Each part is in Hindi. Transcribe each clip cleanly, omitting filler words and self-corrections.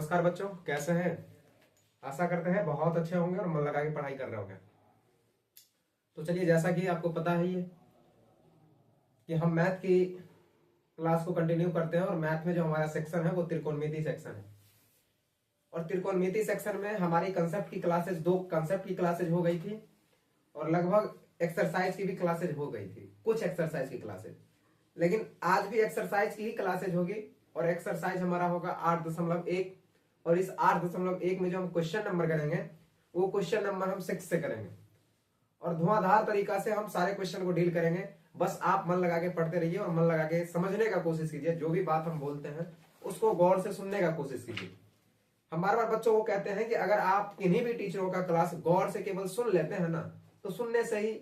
नमस्कार बच्चों, कैसे हैं? आशा करते हैं बहुत अच्छे होंगे और मन लगा के पढ़ाई कर रहे होंगे। तो चलिए, जैसा कि आपको पता ही है कि हम मैथ की क्लास को कंटिन्यू करते हैं और मैथ में जो हमारा सेक्शन है वो त्रिकोणमिति सेक्शन है। और त्रिकोणमिति सेक्शन में हमारी कंसेप्ट की क्लासेज, 2 कंसेप्ट की क्लासेज हो गई थी और लगभग एक्सरसाइज की भी क्लासेज हो गई थी, कुछ एक्सरसाइज की क्लासेज। लेकिन आज भी एक्सरसाइज की ही क्लासेज होगी और एक्सरसाइज हमारा होगा 8.1 और इस 8.1 में जो हम क्वेश्चन नंबर करेंगे वो क्वेश्चन नंबर हम 6 से करेंगे और धुआंधार तरीका से हम सारे क्वेश्चन को डील करेंगे। बस आप मन लगा के पढ़ते रहिए और मन लगा के समझने का कोशिश कीजिए। जो भी बात हम बोलते हैं उसको गौर से सुनने का कोशिश कीजिए। हम बार बार बच्चों को कहते हैं कि अगर आप किन्हीं भी टीचरों का क्लास गौर से केवल सुन लेते हैं ना, तो सुनने से ही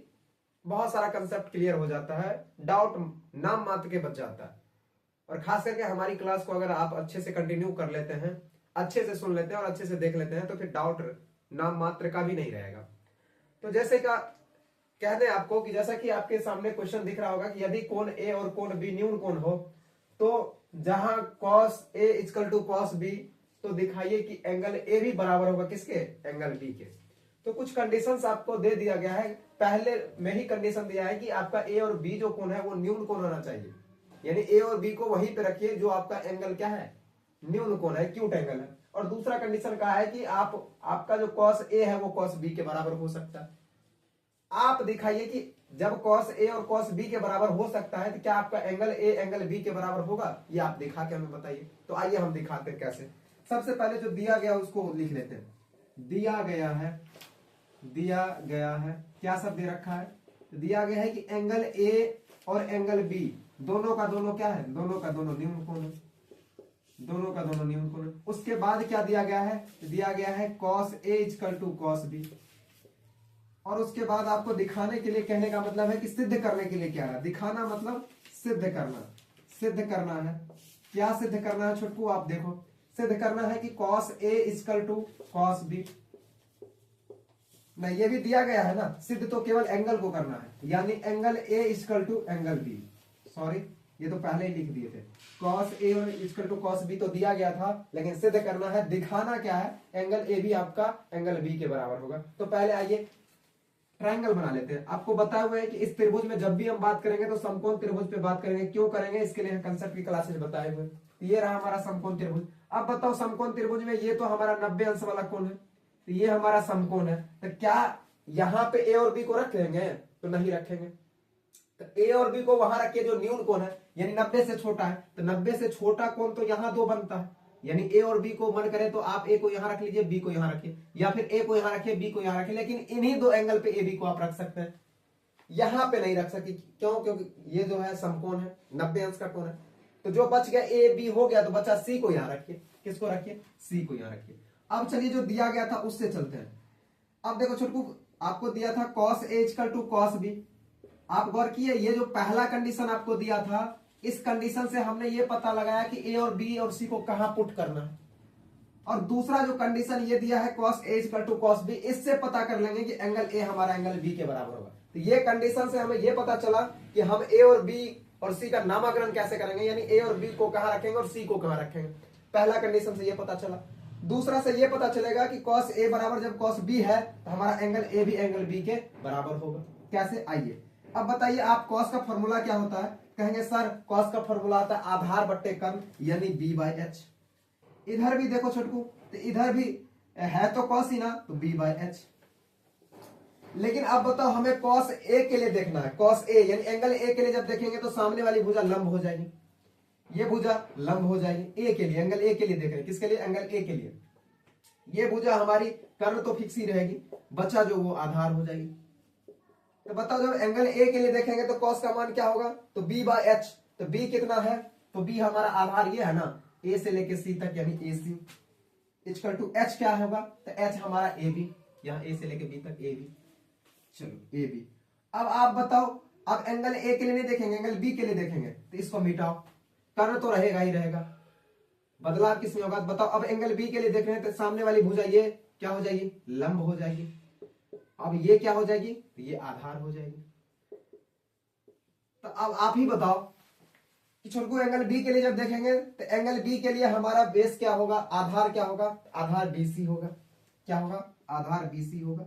बहुत सारा कंसेप्ट क्लियर हो जाता है, डाउट नाम मात्र के बच जाता है। और खास करके हमारी क्लास को अगर आप अच्छे से कंटिन्यू कर लेते हैं, अच्छे से सुन लेते हैं और अच्छे से देख लेते हैं, तो फिर डाउट नाम मात्र का भी नहीं रहेगा। तो जैसे का कह दें आपको कि जैसा कि आपके सामने क्वेश्चन दिख रहा होगा कि यदि कोण ए और कोण बी न्यून कोण हो, तो जहां cos a equal to cos b, तो दिखाइए कि एंगल ए भी बराबर होगा किसके? एंगल बी के। तो कुछ कंडीशंस आपको दे दिया गया है, पहले में ही कंडीशन दिया है कि आपका ए और बी जो कोण है वो न्यून कोण होना चाहिए। यानी ए और बी को वहीं पे रखिए जो आपका एंगल क्या है? न्यून कोण है, एक्यूट एंगल है। और दूसरा कंडीशन कहा है कि आपका जो cos a है वो cos b के बराबर हो सकता है। आप दिखाइए कि जब cos a और cos b के बराबर हो सकता है तो क्या आपका एंगल a एंगल b के बराबर होगा? ये आप दिखा के हमें बताइए। तो आइए हम दिखाते हैं कैसे। सबसे पहले जो दिया गया उसको लिख लेते हैं। दिया गया है क्या सब दे रखा है? दिया गया है कि एंगल a और एंगल b दोनों का दोनों क्या है? दोनों का दोनों न्यून कोण है, दोनों का दोनों न्यून कोण है। उसके बाद क्या दिया गया है? दिया गया है cos a equal to cos b। और उसके बाद आपको दिखाने के लिए, कहने का मतलब है कि सिद्ध करने के लिए क्या है? दिखाना मतलब सिद्ध करना, सिद्ध करना है। क्या सिद्ध करना है छोटकू? आप देखो, सिद्ध करना है कि cos a equal to cos b। नहीं, ये भी दिया गया है ना, सिद्ध तो केवल एंगल को करना है, यानी angle a equal to angle b। Sorry, ये तो पहले ही लिख दिए थे। cos a और इक्वल टू cos b तो दिया गया था, लेकिन सिद्ध करना है, दिखाना क्या है? एंगल a भी आपका एंगल b के बराबर होगा। तो पहले आइए ट्रायंगल बना लेते हैं। आपको बताया हुआ है कि इस त्रिभुज में जब भी हम बात करेंगे तो समकोण त्रिभुज पे बात करेंगे। क्यों करेंगे? इसके लिए कंसेप्ट की क्लासेज बताए हुए। ये रहा हमारा समकोण त्रिभुज। अब बताओ, समकोण त्रिभुज में ये तो हमारा 90 अंश वाला कोण है, तो ये हमारा समकोण है। तो क्या यहां पे ए और बी को रख लेंगे? तो नहीं रखेंगे। तो ए और बी को वहां रखिए जो न्यून कोण है, यानी 90 से छोटा है। तो 90 से छोटा कोण तो यहां 2 बनता है, यानी ए और बी को मन करे तो आप ए को यहां रख लीजिए, बी को यहां रखिए, या फिर ए को यहां रखिए, बी को यहां रखिए। लेकिन इन्हीं 2 एंगल पे ए बी को आप रख सकते हैं, यहां पे नहीं रख सकते। क्यों? क्योंकि ये जो है समकोण है, 90 अंश का कोण है। तो जो बच गया ए बी हो गया, तो बचा सी को यहां रखिए। किसको रखिए? सी को यहां रखिए। अब चलिए जो दिया गया था उससे चलते हैं। अब देखो छोटकू, आपको दिया था cos a equal to cos b। आप गौर किए, ये जो पहला कंडीशन आपको दिया था, इस कंडीशन से हमने ये पता लगाया कि ए और बी और सी को कहां पुट करना है। और दूसरा जो कंडीशन ये दिया है cos a equal to cos b, इससे पता कर लेंगे कि एंगल ए हमारा एंगल बी के बराबर होगा। तो ये कंडीशन से हमें ये पता चला कि हम ए और बी और सी का नामकरण कैसे करेंगे, यानी ए और बी को कहां रखेंगे और सी को कहां रखेंगे। पहला कंडीशन से ये पता चला। दूसरा से ये पता चलेगा कि cos a बराबर जब cos b है तो हमारा एंगल ए भी एंगल बी के बराबर होगा। कैसे? आइए अब बताइए आप, cos का फॉर्मूला क्या होता है? कहेंगे सर cos का फॉर्मूला आता है आधार बट्टे कर्ण, यानी b/h। इधर भी देखो छोटकू, तो इधर भी है तो cos ही ना, तो b/h। लेकिन अब बताओ, हमें cos a के लिए देखना है। cos a यानी एंगल a के लिए जब देखेंगे तो सामने वाली भुजा लंब हो जाएगी, ये भुजा लंब हो जाएगी ए के लिए, एंगल ए के लिए देख रहे हैं। किसके लिए? एंगल ए के लिए। ये भुजा हमारी कर्ण तो फिक्स ही रहेगी, बचा जो वो आधार हो जाएगी। तो बताओ, जब एंगल ए के लिए देखेंगे तो cos का मान क्या होगा? तो b/h। तो b कितना है? तो b हमारा आधार ये है ना, a से लेके c तक, यानी AC इक्वल टू h क्या होगा? तो h हमारा AB, यहाँ a से लेके b तक AB। चलो AB। अब आप बताओ, अब एंगल a के लिए नहीं देखेंगे, एंगल b के लिए देखेंगे। तो इसको मिटाओ, कर्ण तो रहेगा ही रहेगा, बदलाव किसमें होगा? बताओ, अब एंगल बी के लिए देख रहे हैं तो सामने वाली भुजा ये क्या हो जाएगी? लंब हो जाएगी। अब ये क्या हो जाएगी? तो ये आधार हो जाएगी। तो अब आप ही बताओ कि छोटू एंगल बी के लिए जब देखेंगे तो एंगल बी के लिए हमारा बेस क्या होगा, आधार क्या होगा, आधार बीसी होगा। क्या होगा, आधार बीसी होगा।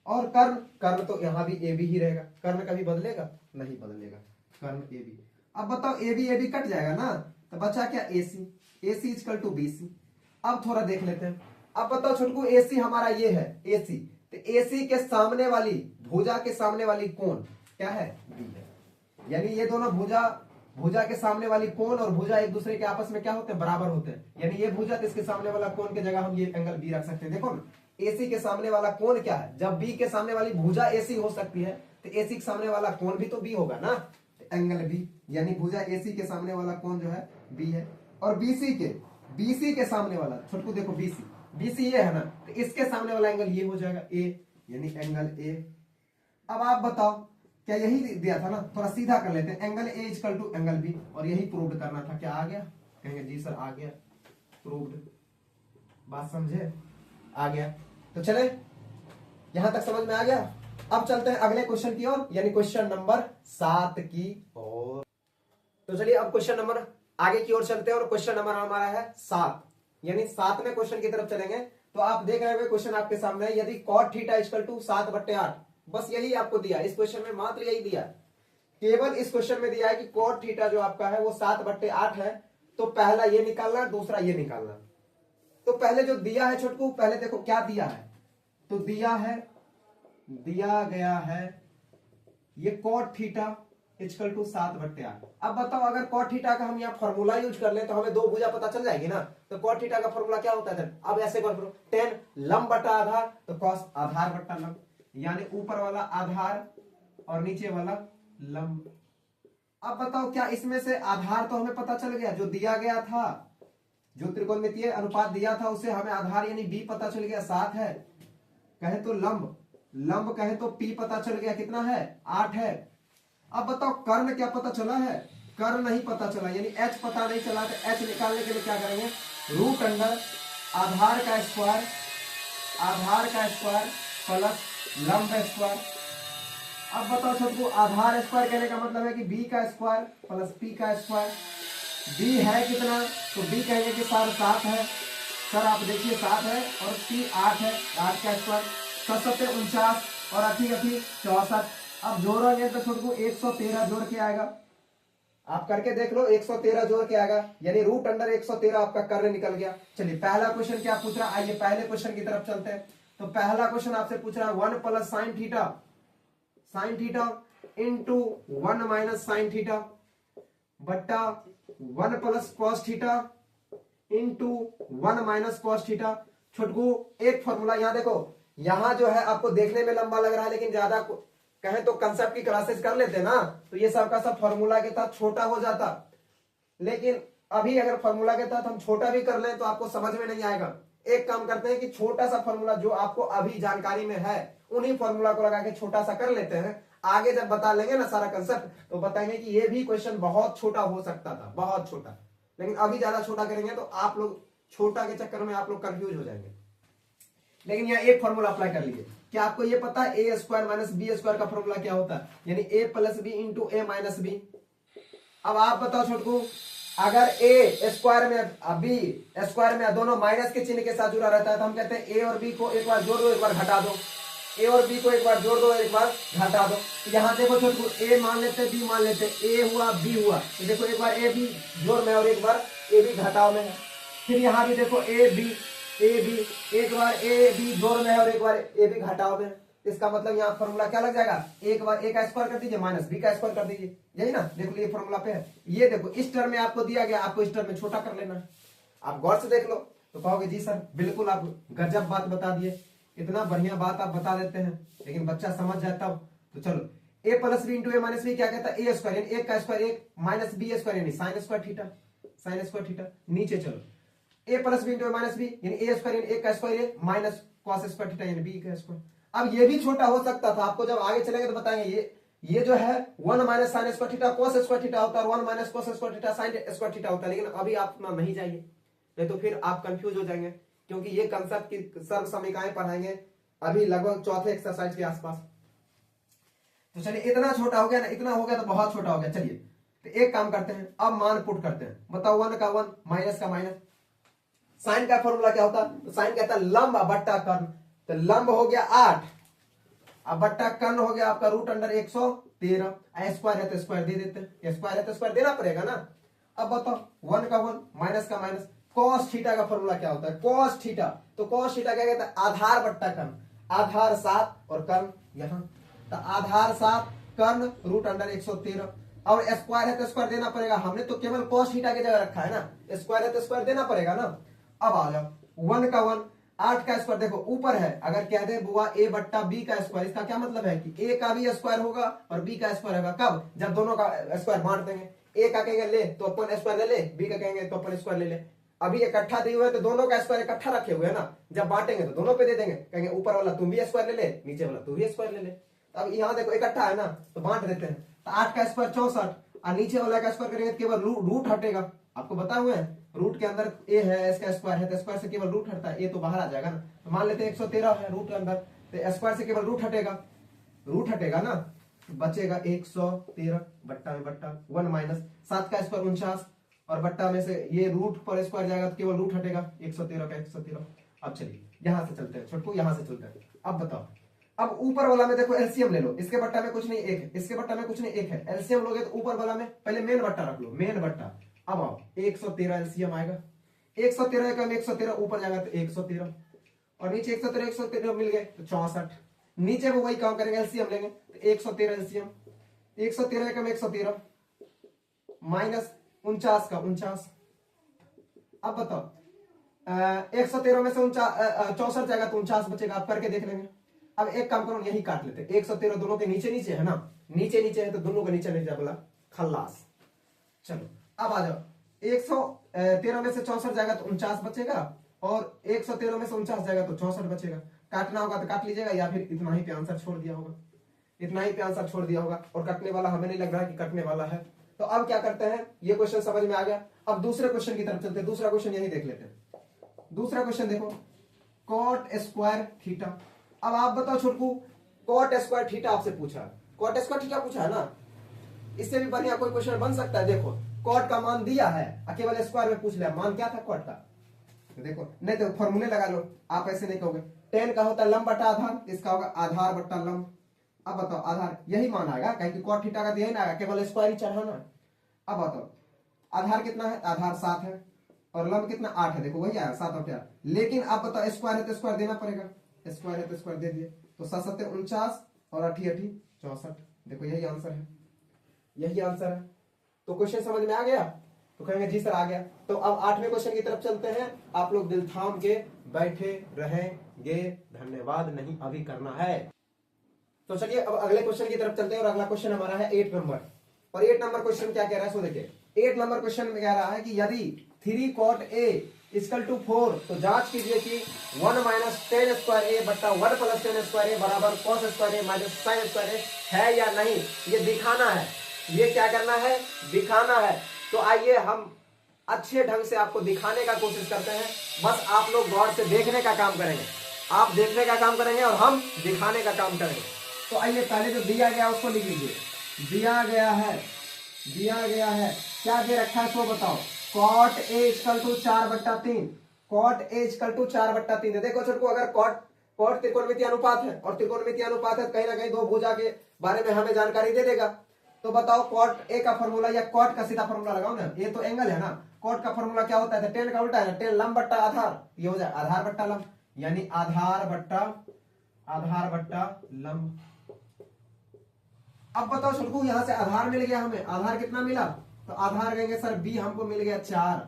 और कर्ण, कर्ण तो यहां भी ए बी ही रहेगा, कर्ण कभी बदलेगा नहीं बदलेगा, कर्ण ए बी। अब बताओ ए बी कट जाएगा ना, तो बचा क्या, ए सी, ए सी इजकल टू बी सी। अब थोड़ा देख लेते हैं। अब बताओ छोटू ए सी हमारा ये है ए सी, तो ए सी के सामने वाली भुजा के सामने वाली कोण क्या है, बी है। यानी ये दोनों भुजा के सामने वाली कोण और भुजा एक दूसरे के आपस में क्या होते हैं, बराबर होते हैं। यानी ये भुजा तो इसके सामने वाला कोण की जगह हम ये एंगल बी रख सकते हैं। देखो ना, एसी के सामने वाला कोण क्या है, जब बी के सामने वाली भुजा एसी हो सकती है तो एसी के सामने वाला कोण भी तो बी होगा ना, एंगल बी। यानी भुजा एसी के सामने वाला कोण जो है बी है। और बीसी के सामने वाला छोटू देखो बीसी ये है ना, तो इसके सामने वाला एंगल ये हो जाएगा ए, यानी एंगल ए। अब आप बताओ, क्या यही दिया था ना, थोड़ा सीधा कर लेते हैं, angle a equal to angle b, और यही प्रूव करना था। क्या आ गया, कहेंगे जी सर आ गया, प्रूव्ड। बात समझे, आ गया। तो चले, यहां तक समझ में आ गया। अब चलते हैं अगले क्वेश्चन की ओर, यानी क्वेश्चन नंबर 7 की ओर। तो चलिए अब क्वेश्चन नंबर आगे की ओर चलते हैं, और क्वेश्चन नंबर हमारा है 7, यानी 7वें क्वेश्चन की तरफ चलेंगे। तो आप देख रहे हैं क्वेश्चन आपके सामने है, यदि cot थीटा इक्वल टू 7/8, बस यही आपको दिया इस क्वेश्चन में, मात्र यही दिया, केवल इस क्वेश्चन में दिया है कि cot थीटा जो आपका है वो 7/8 है। तो पहला ये निकालना, दूसरा ये निकालना। तो पहले जो दिया है छोटकू, पहले देखो क्या दिया है, तो दिया गया है ये cot थीटा इक्वल टू 7/8। अब बताओ, अगर cot थीटा का हम यहाँ फॉर्मूला यूज कर ले तो हमें दो भुजा पता चल जाएगी ना। तो cot थीटा का फॉर्मूला क्या होता है, अब ऐसे कर लो, tan लंब बटा आधार, तो cos आधार बटा लंब, यानी ऊपर वाला आधार और नीचे वाला लंब। अब बताओ, क्या इसमें से आधार तो हमें पता चल गया, जो दिया गया था, जो त्रिकोणमितीय अनुपात दिया था उसे हमें आधार यानी बी पता चल गया 7 है। कहे तो लंब कहे तो पी पता चल गया कितना है, 8 है। अब बताओ कर्ण क्या पता चला है, कर्ण नहीं पता चला, यानी एच पता नहीं चला। तो एच निकालने के लिए क्या करेंगे, रूट अंडर आधार का स्क्वायर प्लस लंब स्क्वायर। अब बताओ छोटू, आधार स्क्वायर कहने का मतलब है कि बी का स्क्वायर प्लस पी का स्क्वायर। बी है कितना, तो बी कहेंगे कि सर 7 है, सर आप देखिए 7 है, और पी 8 है, 8 का स्क्वायर 7 49 और 8 64। अब जोड़ोगे तो छोटू 113 जोड़ के आएगा, आप करके देख लो, 113 जोड़ के आएगा, यानी रूट अंडर 113 आपका कर्ण निकल गया। चलिए पहला क्वेश्चन क्या पूछ रहा, आइए पहले क्वेश्चन की तरफ चलते हैं। तो पहला क्वेश्चन आपसे पूछ रहा है 1 plus sine theta into 1 minus sine theta बट्टा 1 plus cos theta into 1 minus cos theta. छोटकू एक फॉर्मूला यहां देखो, यहां जो है आपको देखने में लंबा लग रहा है, लेकिन ज्यादा कहें तो कंसेप्ट की क्लासेस कर लेते ना, तो ये सब का सब फॉर्मूला के साथ छोटा हो जाता। लेकिन अभी अगर फॉर्मूला के साथ हम छोटा भी कर लें तो आपको समझ में नहीं आएगा। एक काम करते हैं कि छोटा सा फॉर्मूला जो आपको अभी जानकारी में है उन्हीं फॉर्मूला को लगा के छोटा सा कर लेते हैं। आगे जब बता लेंगे ना सारा कंसेप्ट तो बताएंगे कि ये भी क्वेश्चन बहुत छोटा हो सकता था, बहुत छोटा। लेकिन अभी ज्यादा छोटा करेंगे तो आप लोग छोटा के चक्कर में आप लोग कंफ्यूज हो जाएंगे। लेकिन यहाँ एक फॉर्मूला अप्लाई कर लीजिए। क्या आपको ये पता है ए स्क्वायर माइनस बी स्क्वायर का फॉर्मूला क्या होता है, यानी ए प्लस बी इंटू ए माइनस बी। अब आप बताओ छोटकू, अगर ए स्क्वायर में बी स्क्वायर में दोनों माइनस के चिन्ह के साथ जुड़ा रहता है तो हम कहते हैं ए और बी को एक बार जोड़ दो, एक बार घटा दो, ए और बी को एक बार जोड़ दो, एक बार घटा दो। यहाँ देखो छोटकू, ए मान लेते बी मान लेते, ए हुआ बी हुआ, तो देखो एक बार ए बी जोड़ में और एक बार ए बी घटाव में है। फिर यहाँ भी देखो ए बी एक बार ए बी जोड़ में है और एक बार ए बी घटाव में। इसका मतलब यहाँ फॉर्मूला क्या लग जाएगा, एक बार ए का स्क्वायर कर दीजिए माइनस बी का स्क्वायर कर दीजिए, यही ना। देखो ये फॉर्मूला पे है, ये देखो इस टर्म में आपको दिया गया, आपको इस टर्म में छोटा कर लेना है। आप गौर से देख लो तो कहोगे जी सर बिल्कुल आप गजब बात बता दिए, इतना बढ़िया बात आप बता देते हैं, लेकिन बच्चा समझ जाए तब। तो चलो ए प्लस बी इंटू ए माइनस बी क्या कहता है, ए स्क्वायर यानी एक का स्क्वायर एक माइनस बी स्क्वायर यानी साइन स्क्वायर थीटा। नीचे चलो ए प्लस बी इंटू ए माइनस बी यानी ए स्क्वायर यानी एक का स्क्वायर एक माइनस कॉस स्क्वायर थीटा यानी बी का स्क्वायर। अब ये भी छोटा हो सकता था, आपको जब आगे चलेंगे तो बताएंगे। ये जो है 1 minus sine square theta cos square theta होता है और 1 minus cos square theta sine square theta होता है। लेकिन अभी आप नहीं जाइए, नहीं तो फिर आप कंफ्यूज हो जाएंगे, क्योंकि ये कंसेप्ट की सर्व समीकरण पढ़ाएंगे अभी लगभग चौथे एक्सरसाइज के आसपास। तो चलिए इतना छोटा हो गया ना, इतना हो गया तो बहुत छोटा हो गया। चलिए तो एक काम करते हैं, अब मान पुट करते हैं। बताओ 1 का 1 माइनस का माइनस। साइन का फॉर्मूला क्या होता है? तो साइन कहता है लंब बट्टा कर्ण। तो लंब हो गया 8, अब बट्टा कर्ण हो गया आपका रूट अंडर 113। स्क्वायर है तो स्क्वायर दे देते हैं, स्क्वायर है तो स्क्वायर देना पड़ेगा ना। अब बताओ 1 का 1 माइनस का माइनस। कॉस थीटा का फॉर्मूला क्या होता है? Cos theta. तो कॉस थीटा क्या कहता है? आधार बट्टा कर्ण। आधार 7 और कर्ण यहां, तो आधार 7 कर्ण रूट अंडर 113। और स्क्वायर है तो स्क्वायर देना पड़ेगा, हमने तो केवल कॉस थीटा की जगह रखा है ना, स्क्वायर है तो स्क्वायर देना पड़ेगा ना। अब आ जाओ 1 का 1 8 का स्क्वायर, देखो ऊपर है, अगर कह दे बुआ a बट्टा b का स्क्वायर, इसका क्या मतलब है कि a का भी स्क्वायर होगा और b का स्क्वायर होगा। कब? जब दोनों का स्क्वायर बांट देंगे। a का कहेंगे ले तो अपन स्क्वायर ले ले, b का कहेंगे तो अपन स्क्वायर ले ले। अभी इकट्ठा दिए हुए तो दोनों का स्क्वायर इकट्ठा रखे हुए है ना, जब बांटेंगे तो दोनों पे दे देंगे, कहेंगे ऊपर वाला तुम भी स्क्वायर ले ले, नीचे वाला तू भी स्क्वायर ले ले। अब यहाँ देखो इकट्ठा है ना, तो बांट देते हैं। तो 8 का स्क्वायर 64 और नीचे वाला का स्क्वायर करेंगे केवल रूट हटेगा। आपको बता हुए हैं रूट के अंदर a है, इसका स्क्वायर है तो स्क्वायर से केवल रूट हटता है, a तो बाहर आ जाएगा ना। तो मान लेते हैं 113 है रूट के अंदर, तो स्क्वायर से केवल रूट हटेगा ना, तो बचेगा 113 बट्टा में बट्टा 1 माइनस 7 का स्क्वायर 49 और बट्टा में से ये रूट पर स्क्वायर जाएगा तो केवल रूट हटेगा 113 का 113। अब चलिए यहां से चलते हैं छोटू, यहां से चलते हैं। अब बताओ, अब ऊपर वाला में देखो एलसीएम ले लो, इसके बट्टा में कुछ नहीं एक है, इसके बट्टा में कुछ नहीं एक है, एलसीएम लोगे तो ऊपर वाला में पहले मेन बट्टा रख लो, मेन बट्टा। अब आओ 113 एलसीएम आएगा, 113 का 113 ऊपर जाएगा तो 113 और नीचे 113 मिल गए तो 64। नीचे वो वही काम करेंगे, एलसीएम लेंगे तो 113 एलसीएम, 113 का 113 माइनस 49 का 49। अब बताओ 113 में से 64 जाएगा तो 49 बचेगा, आप करके देख लेंगे। अब एक काम करो, यही काट लेते, 113 दोनों के नीचे नीचे है ना, नीचे नीचे है तो दोनों के नीचे नीचे बोला खल्लास। चलो अब आ जाओ 113 में से 64 जाएगा तो 49 बचेगा और 113 में से 49 जाएगा तो 64 बचेगा। काटना होगा तो काट लीजिएगा या फिर इतना ही पे आंसर छोड़ दिया होगा, इतना ही पे आंसर छोड़ दिया होगा। और कटने वाला हमें नहीं लग रहा है कि कटने वाला है। तो अब क्या करते हैं, ये क्वेश्चन समझ में आ गया। अब दूसरे क्वेश्चन की तरफ चलते हैं, दूसरा क्वेश्चन यही देख लेते हैं। दूसरा क्वेश्चन देखो, कॉट स्क्वायर थीटा। अब आप बताओ छोटकू, कॉट स्क्वायर थीटा आपसे पूछा, कॉट स्क्वायर थीटा पूछा है ना, इससे भी बढ़िया कोई क्वेश्चन बन सकता है। देखो कॉट का मान दिया है, केवल स्क्वायर में पूछ लिया, मान क्या था कॉट का, तो देखो नहीं तो फॉर्मूले लगा लो, आप ऐसे नहीं कहोगे। 10 का होता है लंब बटा आधार, इसका होगा आधार बट्टा लंब। अब बताओ आधार यही मान आएगा, कहीं कि कॉट थीटा का यही ना आएगा, केवल स्क्वायर ही चढ़ाना। अब बताओ आधार कितना है, आधार 7 है और लंब कितना 8 है, देखो वही आया 7 और 8। लेकिन आप बताओ स्क्वायर है तो स्क्वायर देना पड़ेगा, स्क्वायर है तो स्क्वायर दे दिए, तो 7 7 49 और 8 8 64। देखो यही आंसर है, यही आंसर है। तो क्वेश्चन समझ में आ गया? तो कहेंगे जी सर आ गया। तो अब 8वें क्वेश्चन की तरफ चलते हैं, आप लोग दिल थाम के बैठे रहेंगे, धन्यवाद नहीं अभी करना है। तो चलिए अब अगले क्वेश्चन की तरफ चलते हैं और अगला क्वेश्चन हमारा है 8 नंबर। और 8 नंबर क्वेश्चन क्या कह रहा है, सो देखिए 8 नंबर क्वेश्चन में कह रहा है कि यदि 3 cot a इक्वल टू 4, तो जांच कीजिए कि 1 माइनस 10 स्क्वायर ए बट्टा 1 प्लस 10 स्क्वायर ए बराबर cos स्क्वायर ए माइनस sin स्क्वायर ए है या नहीं। ये दिखाना है, ये क्या करना है, दिखाना है। तो आइए हम अच्छे ढंग से आपको दिखाने का कोशिश करते हैं, बस आप लोग गौर से देखने का काम करेंगे, आप देखने का काम करेंगे और हम दिखाने का काम करेंगे। तो आइए पहले जो दिया गया उसको लिख लीजिए। दिया गया है क्या दे रखा है सो बताओ। cot a equal to 4/3, cot a equal to 4/3 है। देखो छोटू, अगर cot त्रिकोणमितीय अनुपात है और त्रिकोणमितीय अनुपात है, कहीं ना कहीं दो भुजा के बारे में हमें जानकारी दे देगा। तो बताओ cot a का फॉर्मूला या cot का सीधा फॉर्मूला लगाओ ना, ये तो एंगल है ना, cot का फॉर्मूला क्या होता है, 10 का उल्टा है ना, 10 लंब बट्टा आधार, ये हो जाए आधार बट्टा लंब, यानी आधार बट्टा लंब। अब बताओ छोटू, यहां से आधार मिल गया हमें, आधार कितना मिला, तो आधार कहेंगे सर b हमको मिल गया 4।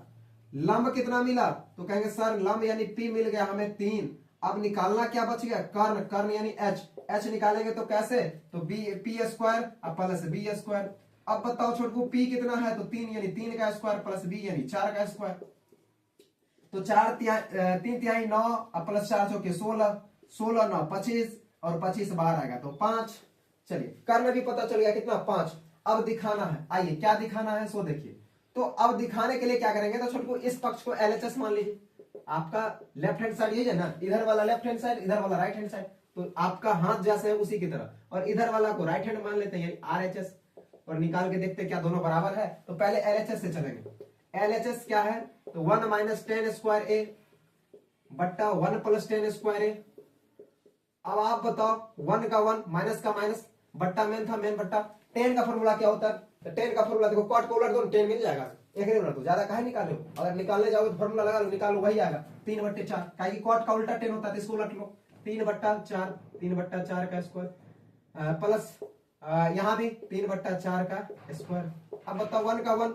लंब कितना मिला, तो कहेंगे सर लंब यानी p मिल गया हमें 3। अब निकालना क्या बच गया, कर्ण यानी h निकालेंगे तो कैसे, तो p स्क्वायर अब प्लस b स्क्वायर। अब बताओ छोटू p कितना है, तो 3 यानी 3 का स्क्वायर प्लस b यानी 4 का स्क्वायर। तो 3 तिहाई 9 अब प्लस 4 चौके 16, 16 9 25 और 25 बाहर आएगा तो 5। चलिए कर्ण भी पता चल गया कितना 5। अब दिखाना है, आइए क्या दिखाना है सो देखिए। तो अब दिखाने के लिए क्या करेंगे, तो छोटू इस पक्ष को LHS मान लीजिए, आपका लेफ्ट हैंड साइड ये है ना, इधर वाला लेफ्ट हैंड साइड, इधर वाला राइट हैंड साइड, तो आपका हाथ जैसे है उसी की तरह, और इधर वाला को राइट हैंड मान लेते हैं यानी RHS। और निकाल के देखते क्या दोनों बराबर है। तो पहले LHS से चलेंगे। LHS क्या है, तो 1 माइनस 10 स्क्वायर ए बट्टा 1 प्लस 10 स्क्वायर ए। अब आप बताओ 1 का 1 माइनस का माइनस बट्टा मेन था मेन बट्टा 10 का फॉर्मूला क्या होता है, तो 10 का फॉर्मूला देखो कॉट को उलट दो 10 मिल जाएगा, एक नहीं उलट दो, ज्यादा काहे निकालो, अगर निकालने जाओगे तो फॉर्मूला लगा लो, निकालो वही आएगा 3/4, काहे कि कॉट का उल्टा 10 होता है, तो इसको उलट लो 3/4 3/4 का स्क्वायर प्लस यहाँ भी 3/4 का स्क्वायर। अब बताओ 1 का 1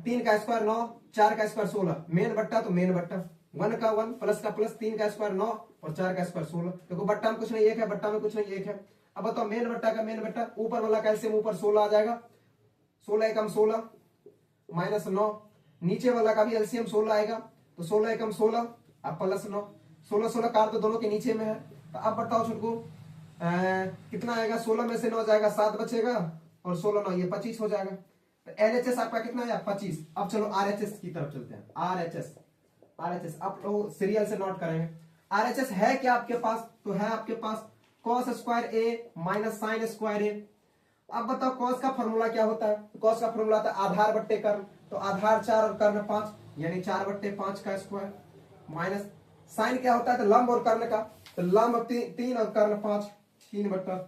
3 का स्क्वायर 9 4 का स्क्वायर 16 मेन बट्टा तो मेन बट्टा 1 का 1 प्लस का प्लस 3 का स्क्वायर 9 और 4 का स्क्वायर 16। देखो बट्टा में कुछ नहीं एक है, बट्टा में कुछ नहीं एक है। अब बताओ मेन बट्टा का मेन बट्टा ऊपर वाला कैल्सियम ऊपर 16 आ जाएगा, 16 एकम 16 माइनस 9, नीचे वाला का भी एलसीएम 16 आएगा, तो 16 एकम 16 अब प्लस 9, 16 16 काट तो दोनों के नीचे में है। तो अब बताओ छुटकू कितना आएगा, 16 में से 9 जाएगा 7 बचेगा और 16 9 ये 25 हो जाएगा। तो LHS आपका कितना है 25। अब चलो RHS की तरफ चलते हैं। RHS आप लोग सीरियल से नोट करेंगे। RHS है क्या आपके पास, तो है आपके पास cos स्क्वायर ए माइनस साइन स्क्वायर ए। अब बताओ cos का फॉर्मूला क्या होता है, cos का फॉर्मूला होता है आधार बट्टे कर्ण, तो आधार 4 और कर्ण 5 यानी 4/5 का स्क्वायर माइनस साइन क्या होता है, तो लंब और कर्ण का, तो लंब 3 और कर्ण 5 3/5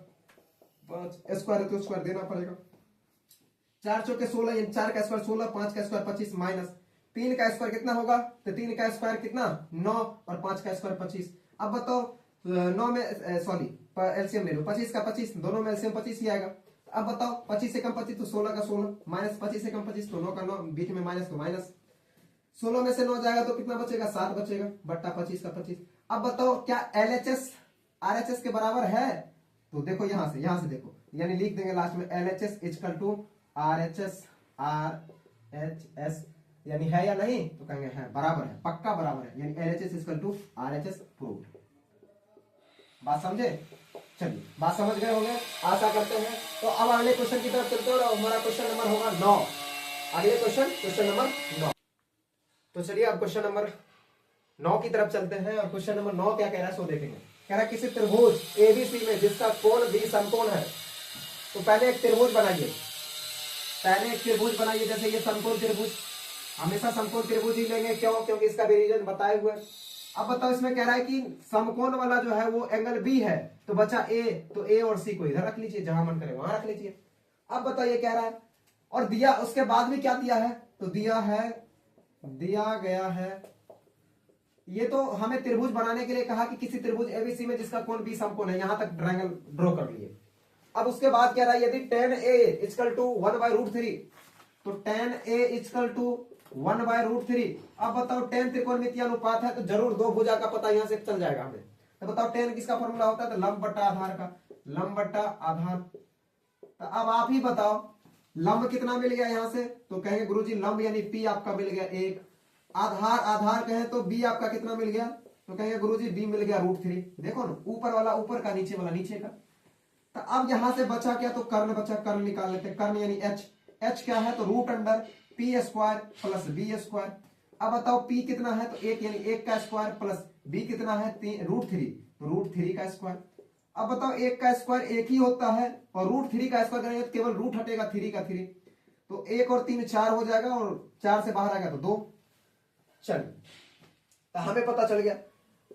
स्क्वायर है तो स्क्वायर देना पड़ेगा। 4 चौके 16 यानी 4 का स्क्वायर 16 5 का स्क्वायर 25 माइनस 3 का स्क्वायर कितना होगा, तो 3 का स्क्वायर कितना 9 और 5 का स्क्वायर 25। अब बताओ 9 में सॉरी एलसीएम ले लो 25 का 25 दोनों में एलसीएम 25 ही आएगा। अब बताओ 25 से कम 25 तो 16 का 16 माइनस 25 से कम 25 तो 9 का 9 बीच में माइनस तो माइनस 16 में से 9 जाएगा तो कितना बचेगा 7 बचेगा बट्टा 25 का 25। अब बताओ क्या LHS RHS के बराबर है, तो देखो यहां से देखो यानी लिख देंगे लास्ट में LHS equal to RHS RHS यानी है या नहीं, तो कहेंगे है बराबर है पक्का बराबर है, यानी LHS equal to RHS proved. बात समझे, चलिए बात समझ गए होंगे आशा करते हैं। तो अब अगले क्वेश्चन की तरफ चलते हैं और हमारा क्वेश्चन नंबर होगा 9। अगले क्वेश्चन नंबर 9। तो चलिए अब क्वेश्चन नंबर 9 की तरफ चलते हैं और क्वेश्चन नंबर 9 क्या कह रहा है सो देखेंगे। कह रहा है किसी त्रिभुज ABC में जिसका कोण भी समकोण है, तो पहले एक त्रिभुज बनाइए, जैसे ये समकोण त्रिभुज, हमेशा समकोण त्रिभुज ही लेंगे, क्यों, क्योंकि इसका भी रीजन बताए हुए। अब बताओ इसमें कह रहा है कि समकोण वाला जो है वो एंगल B है, तो बचा A, तो A और C को इधर रख लीजिए, जहां मन करे वहां रख लीजिए। अब बताइए कह रहा है और दिया उसके बाद भी क्या दिया है, तो दिया गया है ये तो हमें त्रिभुज बनाने के लिए कहा कि किसी त्रिभुज ABC में जिसका कोण B समकोण है, यहां तक ट्रायंगल ड्रॉ कर लिए। अब उसके बाद कह रहा है यदि tan A इक्वल टू 1/√3, तो tan A इक्वल टू 1/√3। अब बताओ tan त्रिकोणमितीय अनुपात है तो जरूर दो भुजा का पता यहां से चल जाएगा हमें। तो बताओ tan किसका फॉर्मूला होता है, तो लंब बट्टा आधार का, लंब बट्टा आधार। तो अब आप ही बताओ लंब कितना मिल गया यहां से, तो कहेंगे गुरुजी लंब यानी P आपका मिल गया 1, आधार कहें तो B आपका कितना मिल गया, तो कहेंगे गुरुजी B मिल गया √3। देखो ना ऊपर वाला ऊपर का नीचे वाला नीचे का। तो अब यहां से बचा क्या, तो कर्ण बचा, कर्ण निकाल लेते हैं, कर्ण यानी H क्या है, तो √P² प्लस B स्क्वायर। अब बताओ P कितना है, तो 1 यानी 1 का स्क्वायर प्लस B कितना है √3, तो √3 का स्क्वायर। अब बताओ 1 का स्क्वायर 1 ही होता है और √3 का स्क्वायर करेंगे तो केवल रूट हटेगा 3 का 3, तो 1 और 3 4 हो जाएगा और 4 से बाहर आएगा तो 2। चलिए तो हमें पता चल गया,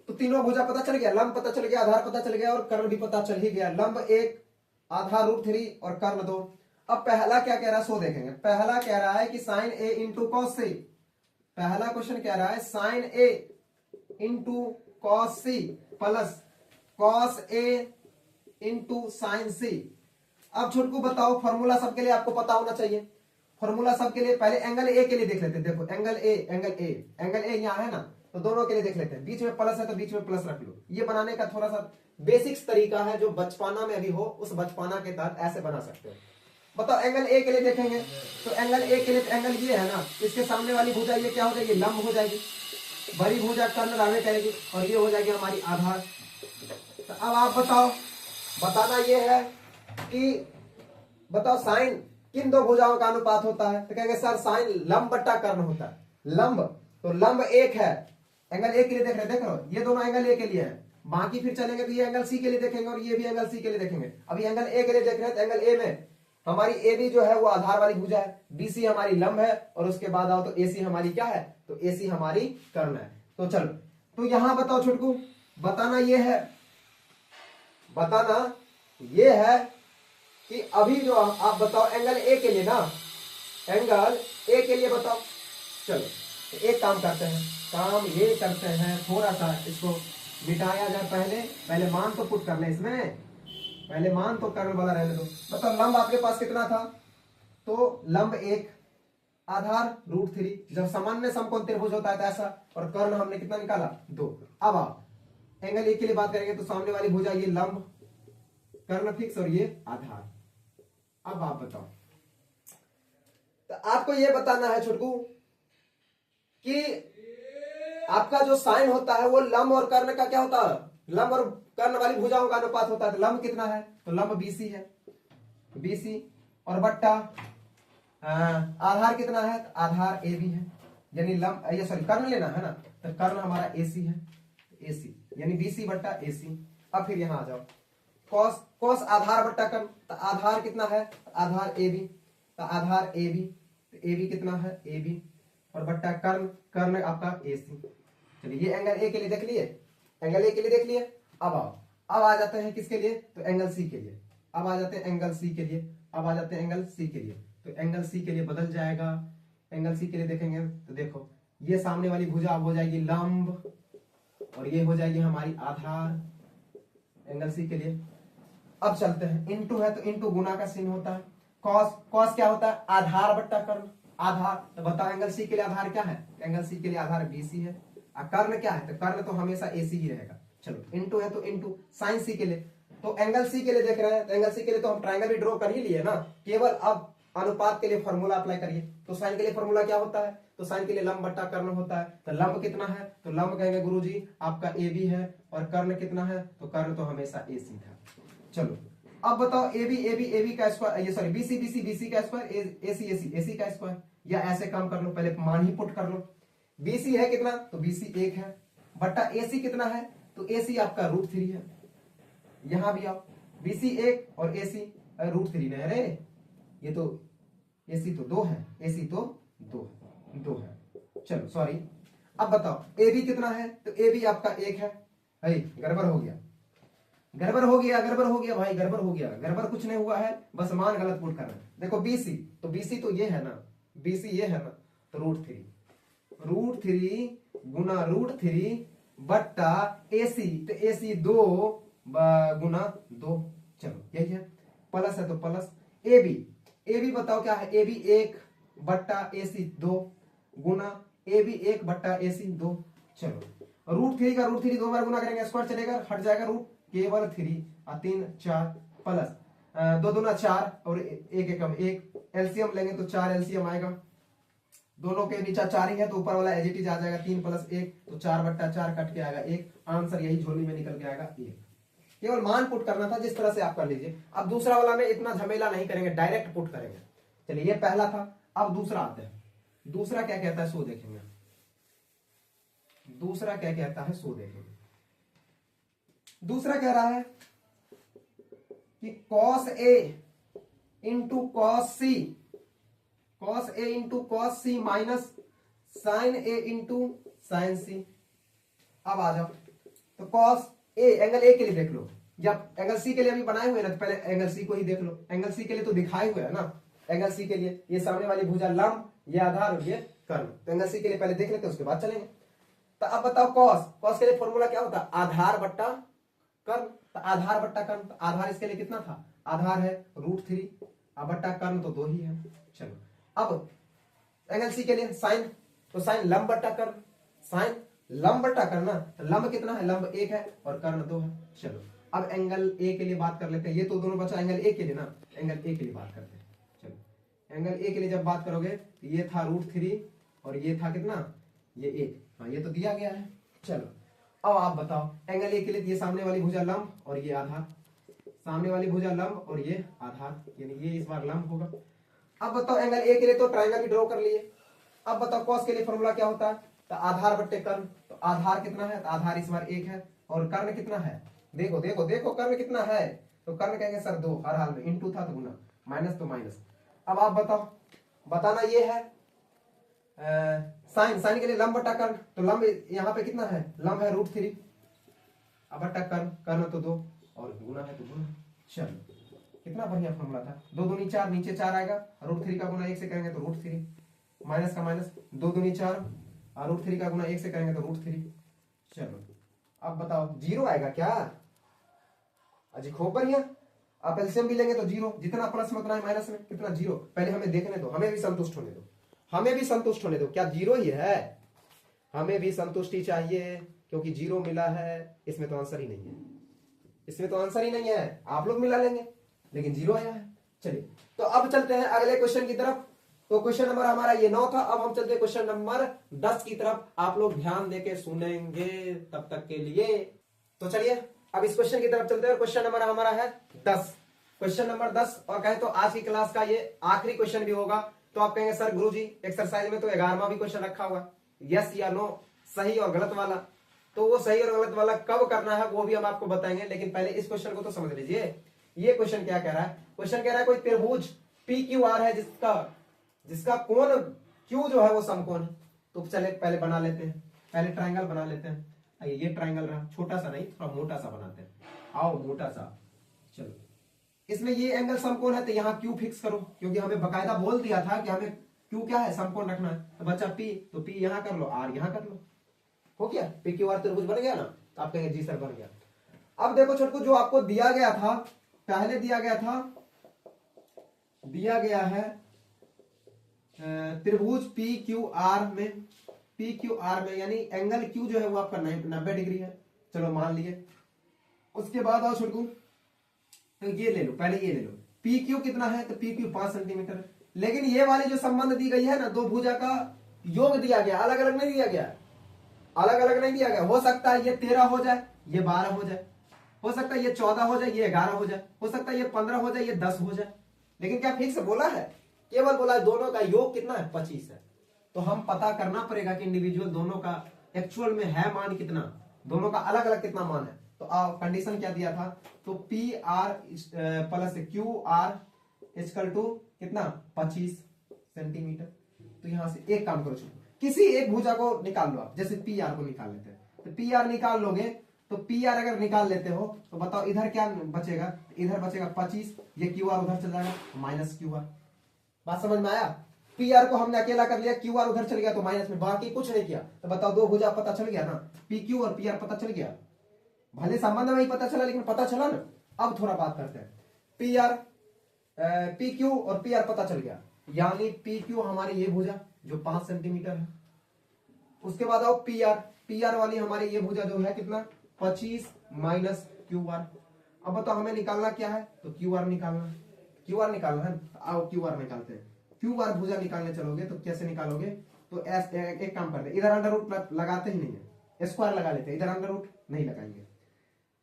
तो तीनों भुजा पता चल गया, लंब पता चल गया, आधार पता चल गया और कर्ण भी पता चल ही गया। लंब 1, आधार √3 और कर्ण 2। अब पहला क्या कह रहा है सो देखेंगे। पहला कह रहा है कि sine A into cos C, पहला क्वेश्चन कह रहा है sine A into cos C plus cos A into sine C। अब छोटकू बताओ फॉर्मूला सबके लिए आपको पता होना चाहिए, फॉर्मूला सबके लिए। पहले एंगल A के लिए देख लेते हैं, देखो एंगल A यहाँ है ना, तो दोनों के लिए देख लेते हैं। बीच में प्लस है तो बीच में प्लस रख लो। ये बनाने का थोड़ा सा बेसिक्स तरीका है जो बचपना में भी हो, उस बचपना के तहत ऐसे बना सकते हो। बताओ एंगल A के लिए देखेंगे, तो एंगल A के लिए एंगल ये है ना, इसके सामने वाली भुजा ये क्या हो जाएगी, लंब हो जाएगी, बड़ी भुजा कर्ण रावे करेगी और ये हो जाएगी हमारी आधार। तो अब आप बताओ, बताना ये है कि बताओ साइन किन दो भुजाओं का अनुपात होता है, तो कहेंगे सर साइन लंब बट्टा कर्ण होता है। लंब तो लंब 1 है, एंगल A के लिए देख रहे, देख लो ये दोनों एंगल A के लिए है। बाकी फिर चलेंगे तो ये एंगल C के लिए देखेंगे और ये भी एंगल C के लिए देखेंगे। अभी एंगल A के लिए देख रहे हैं तो एंगल A में हमारी ए बी जो है वो आधार वाली भुजा है, बी सी हमारी लंब है, और उसके बाद आओ तो ए सी हमारी क्या है, तो ए सी हमारी कर्ण है। तो चलो, तो यहां बताओ छोटकू, बताना ये है, बताना ये है कि अभी जो आप बताओ एंगल ए के लिए ना, एंगल ए के लिए बताओ। चलो तो एक काम करते हैं, काम ये करते हैं, थोड़ा सा इसको मिटाया जाए, पहले मान तो पुट कर ले इसमें, पहले मान तो कर्ण वाला रहने दो। मतलब लंब आपके पास कितना था, तो लंब 1, आधार √3, जब सामान्य समकोण त्रिभुज होता है तो ऐसा, और कर्ण हमने कितना निकाला 2। अब आप एंगल ए के लिए बात करेंगे तो सामने वाली भुजा ये लंब, कर्ण फिक्स और ये आधार। अब आप बताओ, तो आपको ये बताना है छोटकू कि आपका जो साइन होता है वो लंब और कर्ण का क्या होता है, लंब और कर्ण वाली भुजाओं का अनुपात होता है। तो लंब कितना है, तो लंब BC है, BC, और बट्टा आधार कितना है, तो आधार AB है, यानी लंब ये सॉरी कर्ण लेना है ना, तो कर्ण हमारा AC है, AC यानी BC बट्टा AC। अब फिर यहां आ जाओ, कॉस आधार बट्टा कर्ण, तो आधार कितना है, आधार AB, तो आधार AB, तो AB कितना है AB, और बट्टा कर्ण आपका AC। चलिए ये एंगल ए के लिए देख लिए, एंगल ए के लिए देख लिए। अब आओ, अब आ जाते हैं किसके लिए, तो एंगल सी के लिए। अब आ जाते हैं एंगल सी के लिए, अब आ जाते हैं एंगल सी के लिए। तो एंगल सी के लिए बदल जाएगा, एंगल सी के लिए देखेंगे तो देखो ये सामने वाली भुजा अब हो जाएगी लंब, और ये हो जाएगी हमारी आधार एंगल सी के लिए। अब चलते हैं, इनटू है तो इनटू गुना का चिन्ह होता है, कॉस क्या होता है, आधार बट्टा कर्ण, आधार। तो बताओ एंगल सी के लिए आधार क्या है, एंगल सी के लिए आधार BC है, और कर्ण क्या है, तो कर्ण तो हमेशा AC ही रहेगा। चलो इनटू है तो इनटू साइन सी के लिए, तो एंगल सी के लिए देख रहे हैं, तो एंगल सी के लिए तो हम ट्रायंगल भी ड्रॉ कर ही लिए ना, केवल अब अनुपात के लिए फॉर्मूला अप्लाई करिए। तो साइन के लिए फॉर्मूला क्या होता है, तो साइन के लिए लंब बट्टा कर्ण होता है। तो लंब कितना है, तो लंब कहेंगे गुरुजी आपका AB है, और कर्ण कितना है, तो कर्ण तो हमेशा AC था। चलो अब बताओ AB का स्क्वायर, ये सॉरी BC का स्क्वायर, AC का स्क्वायर, या ऐसे काम कर लो, पहले मान ही पुट कर लो। BC है कितना, तो BC 1 है, बट्टा AC कितना है, तो AC आपका √3 है। यहां भी आओ, BC 1 और AC √3 नहीं, अरे ये तो AC तो 2 है, AC तो 2 है। चलो सॉरी, अब बताओ AB कितना है, तो AB आपका 1 है। गड़बड़ हो गया, गड़बड़ हो गया भाई, गड़बड़ हो गया, गड़बड़ कुछ नहीं हुआ है, बस मान गलत पुट करना है। देखो BC तो ये है ना, BC ये है ना, तो √3 गुना √3 बट्टा AC, तो AC 2 गुना 2। चलो यही है, प्लस है तो प्लस। AB बताओ क्या है, AB 1 बट्टा AC 2 गुना AB 1 बट्टा AC 2। चलो √3 का √3 2 बार गुना करेंगे, स्क्वायर चलेगा, हट जाएगा रूट, केवल 3 और 3 4 प्लस 2 दूना 4 और 1 एकम 1, एलसीएम लेंगे तो 4 एलसीएम आएगा, दोनों के नीचे 4 ही है तो ऊपर वाला एज इट इज आ जाएगा, 3 + 1 तो 4 बट्टा 4 कट के आएगा 1। आंसर यही झोली में निकल के आएगा 1। केवल मान पुट करना था, जिस तरह से आप कर लीजिए। अब दूसरा वाला में इतना झमेला नहीं करेंगे, डायरेक्ट पुट करेंगे। चलिए ये पहला था, अब दूसरा आते हैं। दूसरा क्या कहता है सो देखेंगे, दूसरा क्या कहता है सो देखेंगे। दूसरा कह रहा है कि cos A into cos C, cos A into cos C minus sin A into sin C। अब आ जाओ, तो cos A एंगल A के लिए देख लो, या एंगल C के लिए अभी बनाए हुए ना, तो पहले एंगल C को ही देख लो। एंगल C के लिए तो दिखाए हुए है ना, एंगल C के लिए ये सामने वाली भुजा लंब, ये आधार और ये कर्ण। तो एंगल C के लिए पहले देख लेते हैं, उसके बाद चलेंगे। तो अब बताओ cos के लिए फॉर्मूला क्या होता है, आधार बट्टा कर्ण। तो आधार बट्टा कर्ण, तो आधार इसके लिए कितना था, आधार है √3 और बट्टा कर्ण तो 2 ही है। चलो अब एंगल C के लिए साइन, तो साइन लंब बट्टा कर्ण, साइन लंब बट्टा कर्ण, तो लंब कितना है, लंब 1 है और कर्ण 2 है। चलो अब एंगल A के लिए बात कर लेते हैं, ये तो दोनों बचा एंगल A के लिए ना, एंगल A के लिए बात करते हैं। चलो एंगल A के लिए जब बात करोगे तो ये था √3 और ये था कितना, ये 1, हाँ ये तो दिया गया है। चलो अब आप बताओ एंगल A के लिए, ये सामने वाली भुजा लंब और ये आधार, सामने वाली भुजा लंब और ये आधार, यानी ये इस बार लंब होगा। अब बताओ एंगल A के लिए तो ट्रायंगल भी ड्रॉ कर लिए। अब बताओ cos के लिए फॉर्मूला क्या होता है, तो आधार बट्टे कर्ण। तो आधार कितना है, तो आधार इस बार 1 है और कर्ण कितना है, देखो देखो देखो कर्ण कितना है, तो कर्ण कहेंगे सर 2, हर हाल में इनटू था तो गुना, माइनस तो माइनस। अब आप बताओ, बताना ये है साइन, साइन के लिए लंब बटा कर्ण, तो लंब यहाँ पे कितना है, लंब है √3, अब बटा कर्ण, कर्ण तो 2 और गुना है तो गुना। चलो कितना बढ़िया फॉर्मूला था, 2 दूनी 4, नीचे 4 आएगा, √3 का गुना 1 से करेंगे तो √3, माइनस का माइनस, 2 दूनी 4 और √3 का गुना 1 से करेंगे तो √3। चलो अब बताओ 0 आएगा क्या, अजी खूब बढ़िया। आप एलसीएम भी लेंगे तो 0, जितना प्लस में उतना है माइनस में कितना 0, पहले हमें देखने दो, हमें भी संतुष्ट होने दो, हमें भी संतुष्ट होने दो, क्या 0 ही है, हमें भी संतुष्टि चाहिए, क्योंकि 0 मिला है, इसमें तो आंसर ही नहीं है, इसमें तो आंसर ही नहीं है, आप लोग मिला लेंगे लेकिन 0 आया है। चलिए तो अब चलते हैं अगले क्वेश्चन की तरफ। तो क्वेश्चन नंबर हमारा ये 9 था, अब हम चलते हैं क्वेश्चन नंबर 10 की तरफ, आप लोग ध्यान देके सुनेंगे तब तक के लिए। तो चलिए अब इस क्वेश्चन की तरफ चलते हैं, क्वेश्चन नंबर हमारा है 10, क्वेश्चन नंबर 10, और कहे तो आज की क्लास का ये आखिरी क्वेश्चन भी होगा। तो आप कहेंगे सर गुरुजी एक्सरसाइज में तो 11वां भी क्वेश्चन रखा हुआ, यस या नो, सही और गलत वाला, तो वो सही और गलत वाला कब करना है वो भी हम आपको बताएंगे, लेकिन पहले इस क्वेश्चन को तो समझ लीजिए। ये क्वेश्चन क्या कह रहा है, क्वेश्चन कह रहा है कोई त्रिभुज PQR है जिसका कोण Q जो है वो समकोण है। तो चले पहले बना लेते हैं, पहले ट्रायंगल बना लेते हैं। ये ट्रायंगल रहा, छोटा सा नहीं थोड़ा मोटा सा बनाते हैं, आओ मोटा सा। चलो इसमें ये एंगल समकोण है तो यहाँ Q फिक्स करो, क्योंकि हमें बकायदा बोल दिया था कि हमें Q क्या है, समकोण रखना है। तो बच्चा P, तो P यहाँ कर लो, R यहाँ कर लो, हो गया, PQR त्रिभुज बन गया ना। तो आप कहेंगे जी सर बन गया। अब देखो छोटकू, जो आपको दिया गया था पहले, दिया गया है त्रिभुज PQR में यानी एंगल Q जो है वो आपका 90 डिग्री है, चलो मान लिए। उसके बाद आओ छोटकू, तो ये ले लो, पहले ये ले लो, PQ कितना है, तो PQ 5 सेंटीमीटर। लेकिन ये वाली जो संबंध दी गई है ना, दो भुजा का योग दिया गया, अलग अलग नहीं दिया गया, अलग अलग नहीं दिया गया। हो सकता है ये 13 हो जाए, ये 12 हो जाए, हो सकता है ये 14 हो जाए, ये 11 हो जाए, हो सकता है ये 15 हो जाए, ये 10 हो जाए, लेकिन क्या फिक्स बोला है, केवल बोला है दोनों का योग कितना है, 25 है। तो हम पता करना पड़ेगा कि इंडिविजुअल दोनों का एक्चुअल में है मान कितना, दोनों का अलग अलग कितना मान है। तो कंडीशन क्या दिया था, तो PR plus QR equal to कितना 25 सेंटीमीटर। तो यहां से एक काम करो, किसी एक भुजा को निकाल लो आप, जैसे PR को निकाल लेते हैं, तो PR निकाल लोगे, तो PR अगर निकाल लेते हो तो बताओ इधर क्या बचेगा, इधर बचेगा 25, ये QR उधर चल जाएगा माइनस QR। बात समझ में आया, PR को हमने अकेला कर लिया, QR उधर चल गया तो माइनस में, बाकी कुछ नहीं किया। तो बताओ दो भुजा पता चल गया ना, PQ और PR पता चल गया, भले संबंध में ही पता चला लेकिन पता चला ना। अब थोड़ा बात करते हैं, PQ और PR पता चल गया, यानी PQ हमारी ये भुजा जो 5 सेंटीमीटर है। उसके बाद आओ PR वाली हमारी ये भुजा जो है कितना 25 माइनस QR। अब बताओ हमें निकालना क्या है, तो QR निकालना है। आओ QR निकालते हैं। QR भुजा निकालने चलोगे तो कैसे निकालोगे, तो एक काम करते हैं, इधर अंडर रूट लगाते ही नहीं है, स्क्वायर लगा लेते हैं, इधर अंडर रूट नहीं लगाएंगे।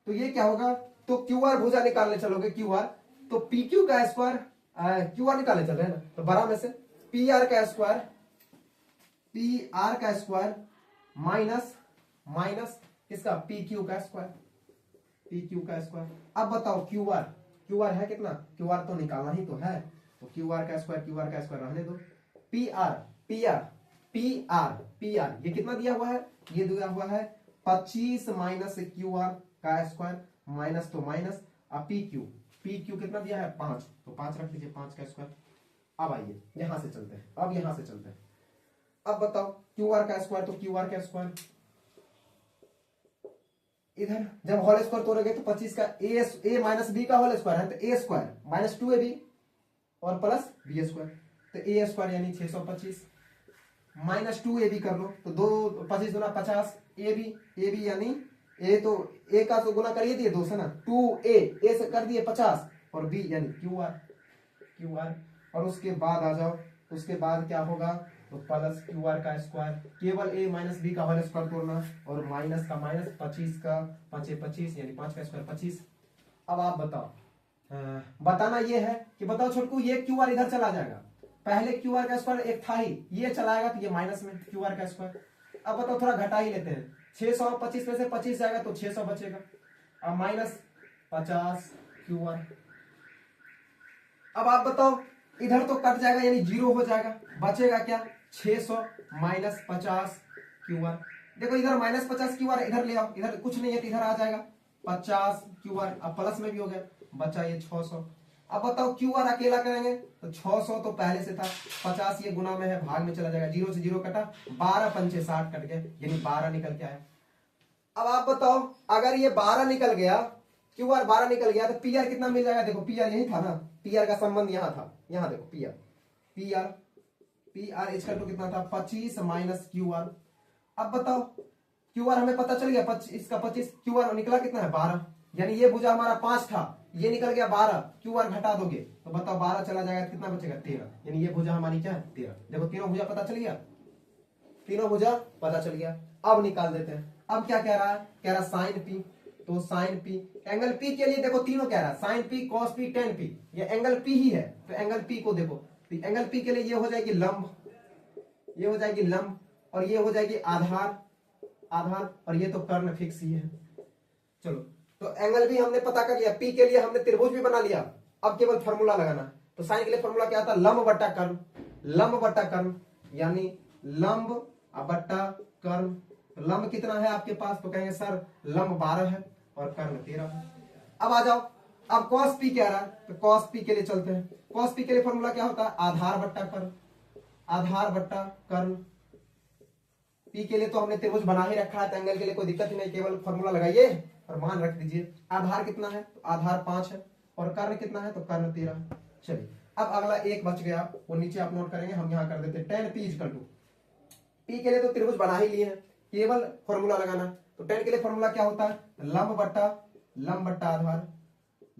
तो ये क्या होगा, तो QR भुजा निकालने चलोगे, QR तो PQ का स्क्वायर, QR निकालने चल रहे हैं ना, तो 12 में से PR का स्क्वायर माइनस किसका, PQ का स्क्वायर। अब बताओ QR है कितना, QR तो निकालना ही तो है, तो QR का स्क्वायर रहने दो। PR ये कितना दिया हुआ है, ये दिया हुआ है 25 माइनस QR का स्क्वायर, माइनस तो माइनस, अब PQ कितना दिया है 5, तो 5 रख लीजिए, 5 का स्क्वायर। अब आइए यहां से चलते हैं, अब बताओ QR का स्क्वायर, तो QR का स्क्वायर इधर जब होल स्क्वायर तोड़ोगे तो 25 का a माइनस b का होल स्क्वायर है, तो a स्क्वायर माइनस 2ab और प्लस b स्क्वायर, तो a स्क्वायर यानी 625 माइनस 2ab कर लो, तो 25 गुना 50, ab यानी a, तो a का तो गुना करिए दिए 2 से ना, 2a से कर दिए 50 और b यानी QR। और उसके बाद आ जाओ, उसके बाद क्या होगा, तो प्लस QR का स्क्वायर, केवल a माइनस b का होल स्क्वायर तोड़ना, और माइनस का माइनस, 25 का 25 यानी 5 का स्क्वायर 25। अब आप बताओ, बताना ये है कि बताओ छोटकू, ये QR इधर चला जाएगा, पहले QR का स्क्वायर एक था ही, ये चलाएगा तो ये माइनस में QR का स्क्वायर। अब बताओ थोड़ा घटा ही लेते हैं, 625 में से 25 जाएगा तो 600 बचेगा, अब माइनस 50 QR। अब आप बताओ, इधर तो कट जाएगा यानी 0 हो जाएगा, बचेगा क्या 600 माइनस 50 QR। देखो इधर माइनस 50 QR, इधर ले आओ, इधर कुछ नहीं है तो इधर आ जाएगा 50 QR, अब प्लस में भी हो गया, बचा ये 600। अब बताओ QR अकेला करेंगे तो 600 तो पहले से था, 50 ये गुना में है, भाग में चला जाएगा, 0 से 0 कटा, 12 पंचे 60 कट गए, यानी 12 निकल के आया। अब आप बताओ, अगर ये 12 निकल गया, QR 12 निकल गया तो PR कितना मिल जाएगा? देखो PR यही था ना, PR का संबंध यहाँ था, यहाँ देखो PR इक्वल टू कितना था 25 माइनस QR। अब बताओ QR हमें पता चल गया, 25 का 25, QR निकला कितना है 12, यानी ये भुजा हमारा 5 था, ये निकल गया 12, QR घटा दोगे तो बताओ 12 चला जाएगा, कितना बचेगा 13, यानी ये भुजा हमारी क्या है 13। देखो तीनों भुजा पता चल गया, तीनों भुजा पता चल गया। अब निकाल देते हैं। अब क्या कह रहा है? कह रहा साइन P, तो साइन P, एंगल P के लिए देखो तीनों कह रहा है, sine P, cos P, tan P, ये एंगल P ही है, तो एंगल P को देखो, तो एंगल P के लिए ये हो जाएगी लंब, ये हो जाएगी लंब, और ये हो जाएगी आधार, और ये तो कर्ण फिक्स ही है। चलो, तो एंगल भी हमने पता कर लिया, P के लिए हमने त्रिभुज भी बना लिया, अब केवल फॉर्मूला लगाना है। तो साइन के लिए फॉर्मूला क्या था? लंब बट्टा कर्ण, लंब बट्टा कर्ण, यानी लंब बट्टा कर्ण। तो लंब कितना है आपके पास? तो कहेंगे सर लंब 12 है और कर्ण 13 है। अब आ जाओ, अब cos P कह रहा है, तो cos P के लिए चलते हैं। cos P के लिए फॉर्मूला क्या होता है? आधार बट्टा कर्ण, आधार बट्टा कर्ण। P के लिए तो हमने त्रिभुज बना ही रखा है, तो एंगल के लिए कोई दिक्कत ही नहीं, केवल फॉर्मूला लगाइए और मान रख दीजिए। आधार कितना है? तो आधार 5 है, और कर्ण कितना है? तो कर्ण 13 है। चलिए, अब अगला एक बच गया, वो नीचे आप नोट करेंगे, हम यहाँ कर देते हैं tan P equal to, P के लिए तो त्रिभुज बना ही लिए हैं, केवल फॉर्मूला लगाना। तो tan के लिए फॉर्मूला क्या होता है? लंब बट्टा आधार,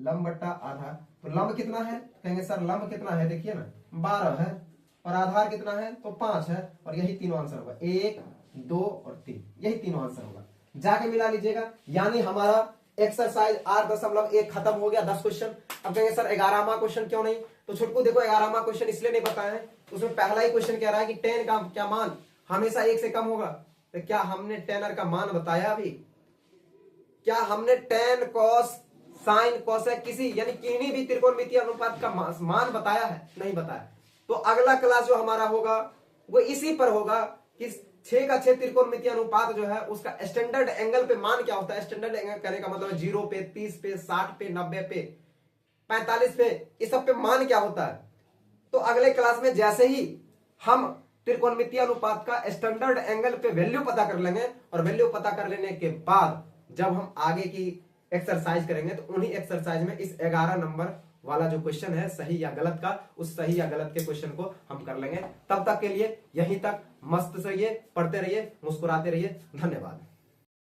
लंब बट्टा आधार। तो लंब कितना है? कहेंगे सर लंब कितना है, देखिए ना 12 है, और आधार कितना है? तो 5 है, और यही तीनों आंसर होगा, 1 2 और 3, यही तीनों आंसर होगा, जाके मिला लीजिएगा। यानी हमारा एक्सरसाइज 8.1 खत्म हो गया, 10 क्वेश्चन। अब कहेंगे सर 11वां क्वेश्चन क्यों नहीं? तो छुटकू देखो 11वां क्वेश्चन इसलिए नहीं बताया है, उसमें पहला ही क्वेश्चन कह रहा है कि tan का क्या मान हमेशा 1 से कम होगा। तो क्या हमने tan का मान बताया अभी? क्या हमने tan cos sin cosec किसी यानी किन्हीं भी त्रिकोणमितीय अनुपात का मान बताया है? नहीं बताया। तो अगला क्लास जो हमारा होगा वो इसी पर होगा कि 6 का 6 त्रिकोणमितीय अनुपात जो है उसका स्टैंडर्ड एंगल पे मान क्या होता है। स्टैंडर्ड एंगल करने का मतलब 0 पे, 30 पे, 60 पे, 90 पे, 45 पे, इस सब पे मान क्या होता है। तो अगले क्लास में जैसे ही हम त्रिकोणमितीय अनुपात का स्टैंडर्ड एंगल पे वैल्यू पता कर लेंगे, और वैल्यू पता कर लेने के बाद जब हम आगे की एक्सरसाइज करेंगे तो उन्हीं एक्सरसाइज में इस 11 नंबर वाला जो क्वेश्चन है सही या गलत का, उस सही या गलत के क्वेश्चन को हम कर लेंगे। तब तक के लिए यहीं तक मस्त रहिए, पढ़ते रहिए, मुस्कुराते रहिए। धन्यवाद।